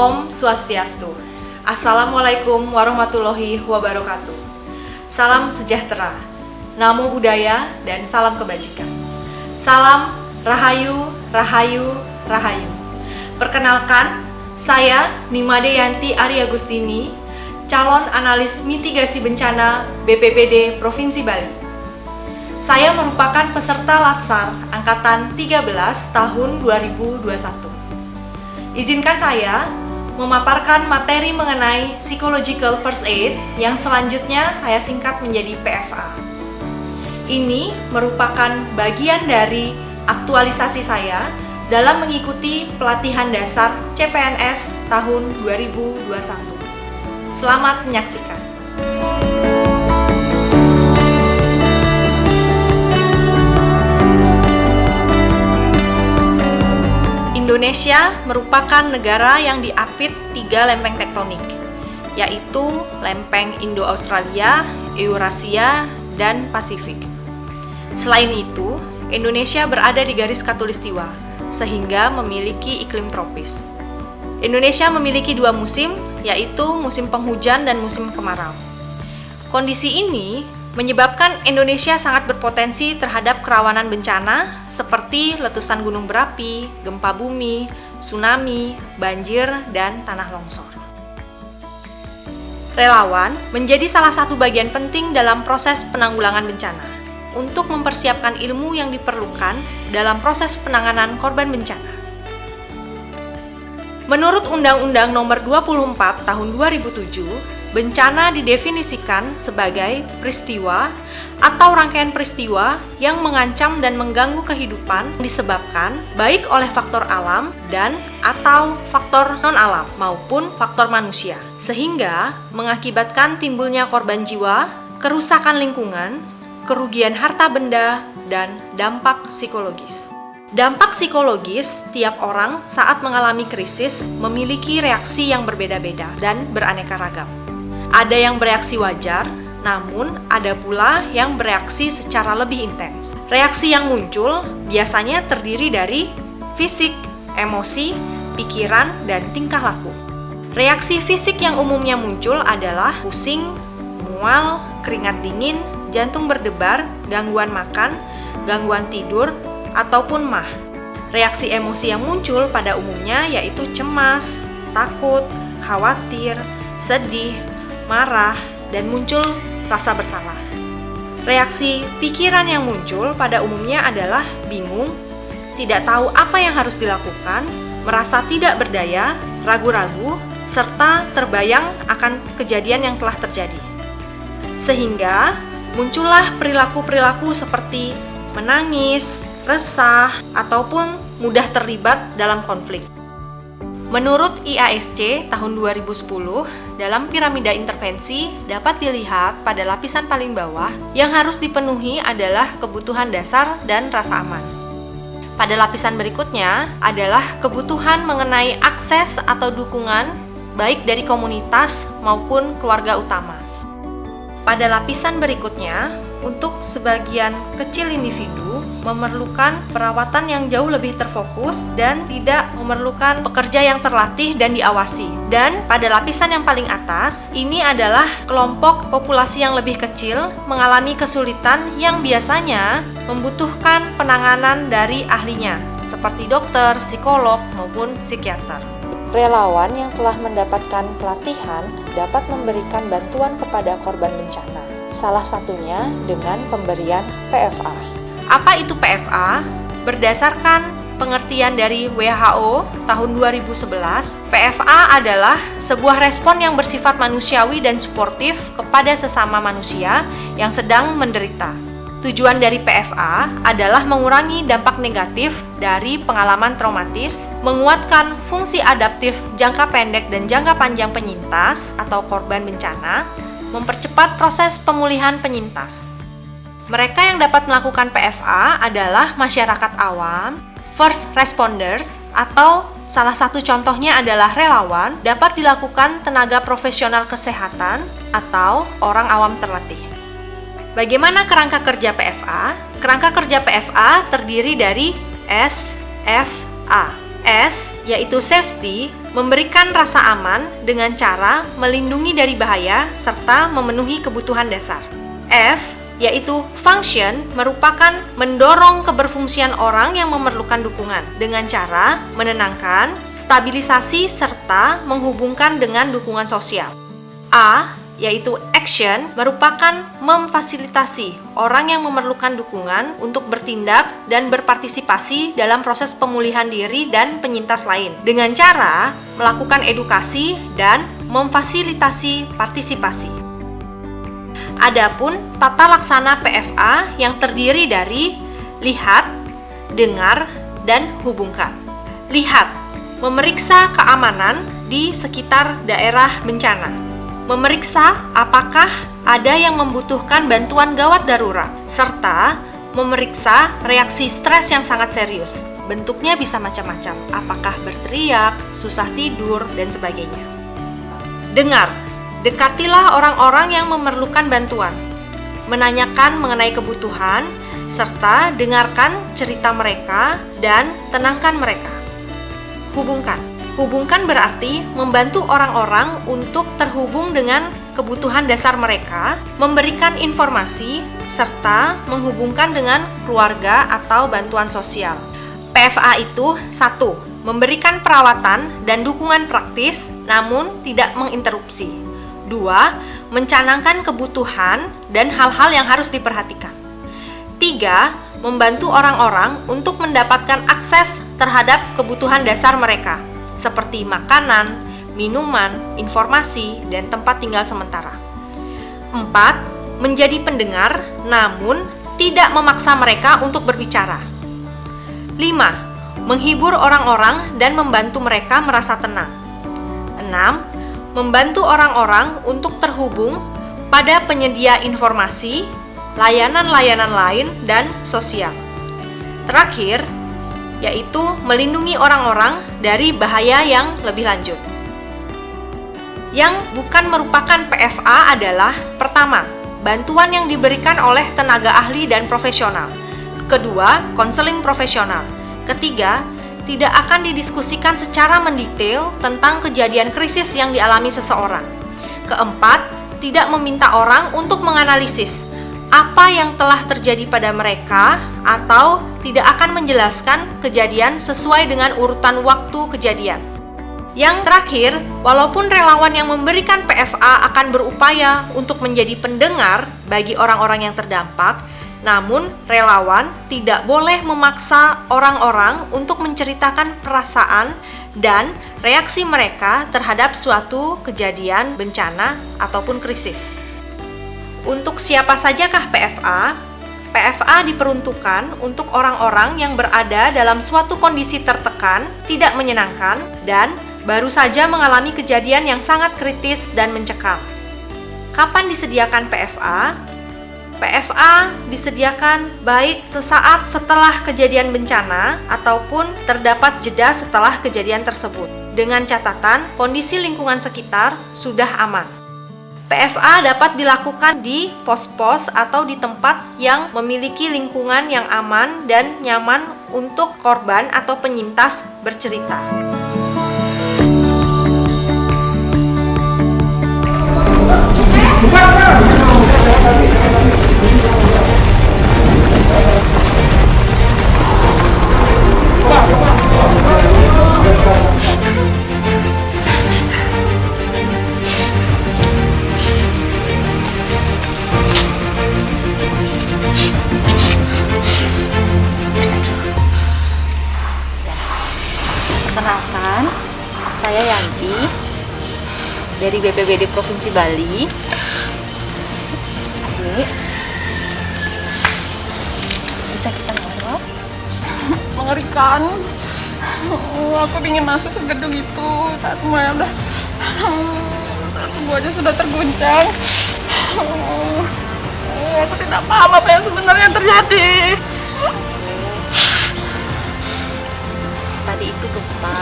Om Swastiastu. Assalamualaikum warahmatullahi wabarakatuh. Salam sejahtera, namo buddhaya, dan salam kebajikan. Salam Rahayu, Rahayu, Rahayu. Perkenalkan, saya Nimade Yanti Arya Gustini, calon analis mitigasi bencana BPBD Provinsi Bali. Saya merupakan peserta Latsar Angkatan 13 tahun 2021. Izinkan saya memaparkan materi mengenai Psychological First Aid yang selanjutnya saya singkat menjadi PFA. Ini merupakan bagian dari aktualisasi saya dalam mengikuti pelatihan dasar CPNS tahun 2021. Selamat menyaksikan. Indonesia merupakan negara yang diapit 3 lempeng tektonik, yaitu lempeng Indo-Australia, Eurasia, dan Pasifik. Selain itu, Indonesia berada di garis khatulistiwa, sehingga memiliki iklim tropis. Indonesia memiliki 2 musim, yaitu musim penghujan dan musim kemarau. Kondisi ini menyebabkan Indonesia sangat berpotensi terhadap kerawanan bencana seperti letusan gunung berapi, gempa bumi, tsunami, banjir, dan tanah longsor. Relawan menjadi salah satu bagian penting dalam proses penanggulangan bencana untuk mempersiapkan ilmu yang diperlukan dalam proses penanganan korban bencana. Menurut Undang-Undang Nomor 24 Tahun 2007, bencana didefinisikan sebagai peristiwa atau rangkaian peristiwa yang mengancam dan mengganggu kehidupan disebabkan baik oleh faktor alam dan atau faktor non-alam maupun faktor manusia, sehingga mengakibatkan timbulnya korban jiwa, kerusakan lingkungan, kerugian harta benda, dan dampak psikologis. Dampak psikologis tiap orang saat mengalami krisis memiliki reaksi yang berbeda-beda dan beraneka ragam. Ada yang bereaksi wajar, namun ada pula yang bereaksi secara lebih intens. Reaksi yang muncul biasanya terdiri dari fisik, emosi, pikiran, dan tingkah laku. Reaksi fisik yang umumnya muncul adalah pusing, mual, keringat dingin, jantung berdebar, gangguan makan, gangguan tidur, ataupun MAH. Reaksi emosi yang muncul pada umumnya yaitu cemas, takut, khawatir, sedih, marah, dan muncul rasa bersalah. Reaksi pikiran yang muncul pada umumnya adalah bingung, tidak tahu apa yang harus dilakukan, merasa tidak berdaya, ragu-ragu, serta terbayang akan kejadian yang telah terjadi. Sehingga muncullah perilaku-perilaku seperti menangis, resah, ataupun mudah terlibat dalam konflik. Menurut IASC tahun 2010, dalam piramida intervensi dapat dilihat pada lapisan paling bawah yang harus dipenuhi adalah kebutuhan dasar dan rasa aman. Pada lapisan berikutnya adalah kebutuhan mengenai akses atau dukungan baik dari komunitas maupun keluarga utama. Pada lapisan berikutnya, untuk sebagian kecil individu memerlukan perawatan yang jauh lebih terfokus dan tidak memerlukan pekerja yang terlatih dan diawasi. Dan pada lapisan yang paling atas, ini adalah kelompok populasi yang lebih kecil mengalami kesulitan yang biasanya membutuhkan penanganan dari ahlinya, seperti dokter, psikolog, maupun psikiater. Relawan yang telah mendapatkan pelatihan dapat memberikan bantuan kepada korban bencana, salah satunya dengan pemberian PFA. Apa itu PFA? Berdasarkan pengertian dari WHO tahun 2011, PFA adalah sebuah respon yang bersifat manusiawi dan suportif kepada sesama manusia yang sedang menderita. Tujuan dari PFA adalah mengurangi dampak negatif dari pengalaman traumatis, menguatkan fungsi adaptif jangka pendek dan jangka panjang penyintas atau korban bencana, mempercepat proses pemulihan penyintas. Mereka yang dapat melakukan PFA adalah masyarakat awam, first responders, atau salah satu contohnya adalah relawan, dapat dilakukan tenaga profesional kesehatan atau orang awam terlatih. Bagaimana kerangka kerja PFA? Kerangka kerja PFA terdiri dari S, F, A. S yaitu safety memberikan rasa aman dengan cara melindungi dari bahaya serta memenuhi kebutuhan dasar. F, yaitu function, merupakan mendorong keberfungsian orang yang memerlukan dukungan dengan cara menenangkan, stabilisasi, serta menghubungkan dengan dukungan sosial. A, yaitu action, merupakan memfasilitasi orang yang memerlukan dukungan untuk bertindak dan berpartisipasi dalam proses pemulihan diri dan penyintas lain dengan cara melakukan edukasi dan memfasilitasi partisipasi. Adapun tata laksana PFA yang terdiri dari lihat, dengar, dan hubungkan. Lihat, memeriksa keamanan di sekitar daerah bencana. Memeriksa apakah ada yang membutuhkan bantuan gawat darurat, serta memeriksa reaksi stres yang sangat serius. Bentuknya bisa macam-macam, apakah berteriak, susah tidur, dan sebagainya. Dengar, dekatilah orang-orang yang memerlukan bantuan, menanyakan mengenai kebutuhan, serta dengarkan cerita mereka dan tenangkan mereka. Hubungkan. Hubungkan berarti membantu orang-orang untuk terhubung dengan kebutuhan dasar mereka, memberikan informasi, serta menghubungkan dengan keluarga atau bantuan sosial. PFA itu 1. Memberikan perawatan dan dukungan praktis namun tidak menginterupsi. 2. Mencanangkan kebutuhan dan hal-hal yang harus diperhatikan. 3. Membantu orang-orang untuk mendapatkan akses terhadap kebutuhan dasar mereka, seperti makanan, minuman, informasi, dan tempat tinggal sementara. 4. Menjadi pendengar, namun tidak memaksa mereka untuk berbicara. 5. Menghibur orang-orang dan membantu mereka merasa tenang. 6. Membantu orang-orang untuk terhubung pada penyedia informasi, layanan-layanan lain, dan sosial. Terakhir, yaitu melindungi orang-orang dari bahaya yang lebih lanjut. Yang bukan merupakan PFA adalah: pertama, bantuan yang diberikan oleh tenaga ahli dan profesional. Kedua, konseling profesional. Ketiga, tidak akan didiskusikan secara mendetail tentang kejadian krisis yang dialami seseorang. Keempat, tidak meminta orang untuk menganalisis apa yang telah terjadi pada mereka atau tidak akan menjelaskan kejadian sesuai dengan urutan waktu kejadian. Yang terakhir, walaupun relawan yang memberikan PFA akan berupaya untuk menjadi pendengar bagi orang-orang yang terdampak, namun relawan tidak boleh memaksa orang-orang untuk menceritakan perasaan dan reaksi mereka terhadap suatu kejadian bencana ataupun krisis. Untuk siapa sajakah PFA? PFA diperuntukkan untuk orang-orang yang berada dalam suatu kondisi tertekan, tidak menyenangkan, dan baru saja mengalami kejadian yang sangat kritis dan mencekam. Kapan disediakan PFA? PFA disediakan baik sesaat setelah kejadian bencana ataupun terdapat jeda setelah kejadian tersebut, dengan catatan kondisi lingkungan sekitar sudah aman. PFA dapat dilakukan di pos-pos atau di tempat yang memiliki lingkungan yang aman dan nyaman untuk korban atau penyintas bercerita. Perkenalkan, saya Yanti dari BPBD Provinsi Bali. Ini bisa kita ngobrol? Mengerikan. Aku ingin masuk ke gedung itu saat semuanya udah aja sudah terguncang. Aku tidak paham apa yang sebenarnya terjadi. Tadi itu gempa.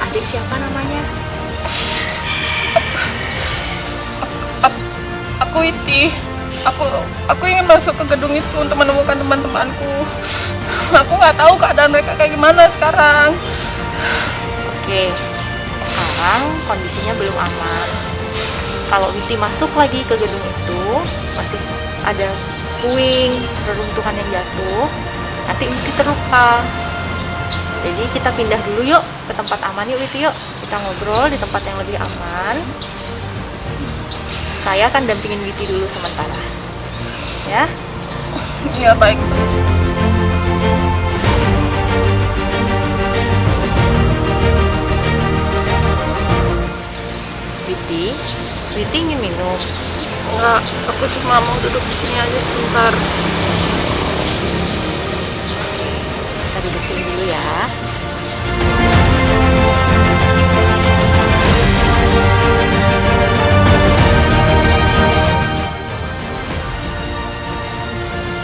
Adik siapa namanya? Aku Iti. Aku ingin masuk ke gedung itu untuk menemukan teman-temanku. Aku nggak tahu keadaan mereka kayak gimana sekarang. Oke, sekarang kondisinya belum aman. Kalau Witi masuk lagi ke gedung itu, masih ada puing, reruntuhan yang jatuh, nanti Witi terluka. Jadi kita pindah dulu yuk ke tempat aman yuk Witi yuk. Kita ngobrol di tempat yang lebih aman. Saya akan dampingin Witi dulu sementara. Ya? Iya, baik. Witi ingin minum. Enggak, aku cuma mau duduk di sini aja sebentar. Kita duduk sini dulu ya.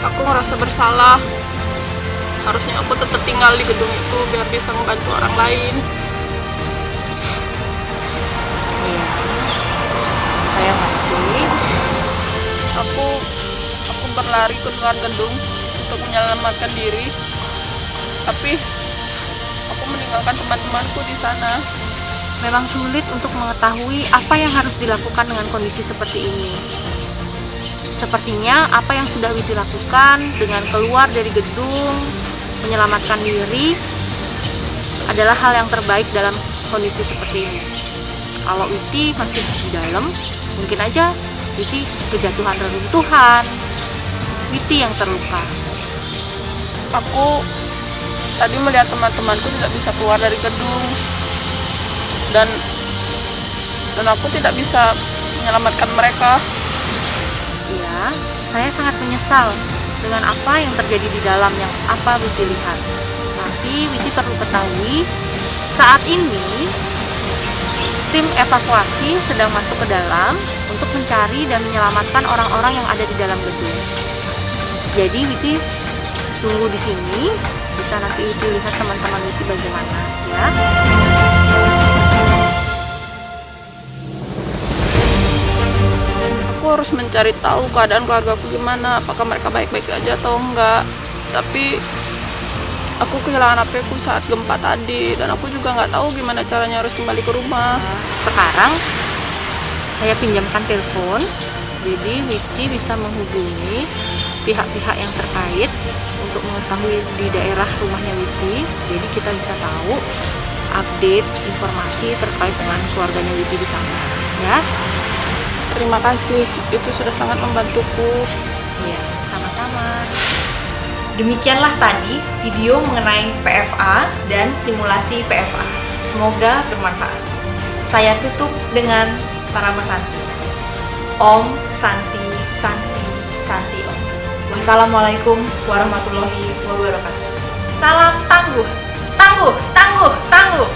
Aku ngerasa bersalah. Harusnya aku tetap tinggal di gedung itu biar bisa membantu orang lain. Iya. Saya ngerti. Aku berlari keluar gedung untuk menyelamatkan diri. Tapi aku meninggalkan teman-temanku di sana. Memang sulit untuk mengetahui apa yang harus dilakukan dengan kondisi seperti ini. Sepertinya apa yang sudah Witi lakukan dengan keluar dari gedung, menyelamatkan diri adalah hal yang terbaik dalam kondisi seperti ini. Kalau Witi masih di dalam, mungkin aja Witi kejatuhan reruntuhan, Witi yang terluka. Aku tadi melihat teman-temanku tidak bisa keluar dari gedung. Dan aku tidak bisa menyelamatkan mereka. Iya, saya sangat menyesal dengan apa yang terjadi di dalam yang apa Witi lihat. Tapi Witi perlu ketahui, saat ini tim evakuasi sedang masuk ke dalam untuk mencari dan menyelamatkan orang-orang yang ada di dalam gedung. Jadi Witi tunggu di sini, bisa nanti Witi lihat teman-teman Witi bagaimana, ya. Aku harus mencari tahu keadaan keluargaku gimana, apakah mereka baik-baik aja atau enggak. Tapi aku kehilangan HP-ku saat gempa tadi, dan aku juga nggak tahu gimana caranya harus kembali ke rumah. Sekarang saya pinjamkan telepon, jadi Witi bisa menghubungi pihak-pihak yang terkait untuk mengetahui di daerah rumahnya Witi. Jadi kita bisa tahu update informasi terkait dengan keluarganya Witi di sana, ya. Terima kasih, itu sudah sangat membantuku. Iya, sama-sama. Demikianlah tadi video mengenai PFA dan simulasi PFA. Semoga bermanfaat. Saya tutup dengan para Santi. Om Santi Santi Santi Om. Wassalamualaikum warahmatullahi wabarakatuh. Salam tangguh, tangguh, tangguh, tangguh.